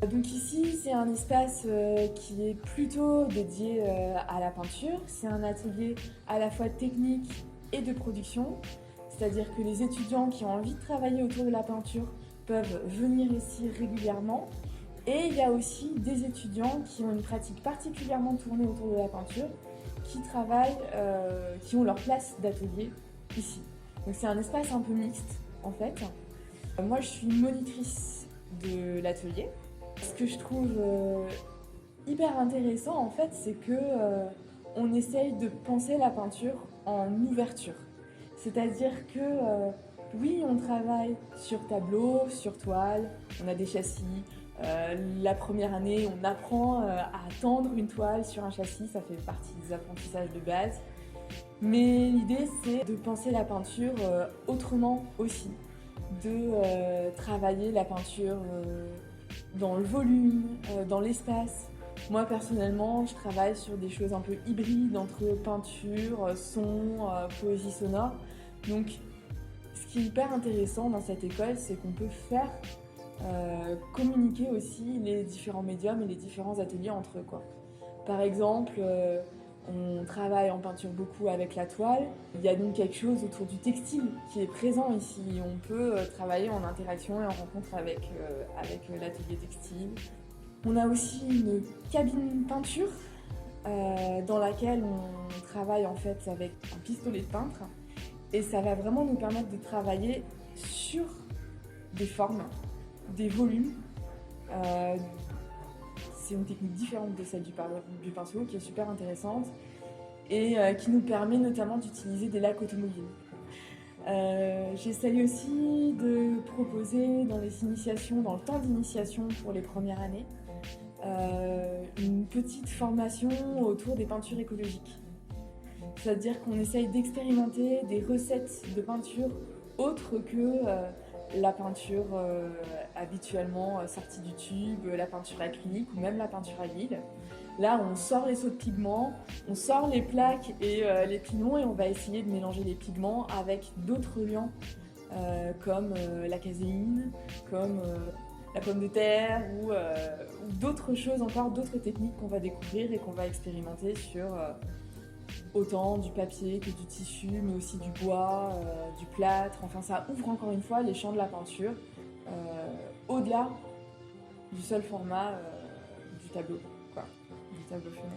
Donc ici, c'est un espace qui est plutôt dédié à la peinture. C'est un atelier à la fois technique et de production. C'est-à-dire que les étudiants qui ont envie de travailler autour de la peinture peuvent venir ici régulièrement. Et il y a aussi des étudiants qui ont une pratique particulièrement tournée autour de la peinture, qui travaillent, qui ont leur place d'atelier ici. Donc c'est un espace un peu mixte en fait. Moi je suis monitrice de l'atelier. Ce que je trouve hyper intéressant en fait, c'est que on essaye de penser la peinture en ouverture. C'est-à-dire que oui, on travaille sur tableau, sur toile, on a des châssis. La première année, on apprend à tendre une toile sur un châssis, ça fait partie des apprentissages de base. Mais l'idée, c'est de penser la peinture autrement aussi, de travailler la peinture dans le volume, dans l'espace. Moi personnellement, je travaille sur des choses un peu hybrides entre peinture, son, poésie sonore. Donc ce qui est hyper intéressant dans cette école, c'est qu'on peut faire communiquer aussi les différents médiums et les différents ateliers entre eux, quoi. Par exemple, on travaille en peinture beaucoup avec la toile. Il y a donc quelque chose autour du textile qui est présent ici. On peut travailler en interaction et en rencontre avec l'atelier textile. On a aussi une cabine peinture dans laquelle on travaille en fait avec un pistolet de peintre. Et ça va vraiment nous permettre de travailler sur des formes, des volumes. C'est une technique différente de celle du pinceau qui est super intéressante et qui nous permet notamment d'utiliser des lacs automobiles. J'essaye aussi de proposer dans les initiations, dans le temps d'initiation pour les premières années, une petite formation autour des peintures écologiques. C'est-à-dire qu'on essaye d'expérimenter des recettes de peinture autres que la peinture habituellement sortie du tube, la peinture acrylique ou même la peinture à l'huile. Là, on sort les seaux de pigments, on sort les plaques et les pilons et on va essayer de mélanger les pigments avec d'autres liants comme la caséine, comme la pomme de terre ou d'autres choses encore, d'autres techniques qu'on va découvrir et qu'on va expérimenter sur autant du papier que du tissu, mais aussi du bois, du plâtre. Enfin, ça ouvre encore une fois les champs de la peinture au-delà du seul format du tableau, quoi, du tableau final.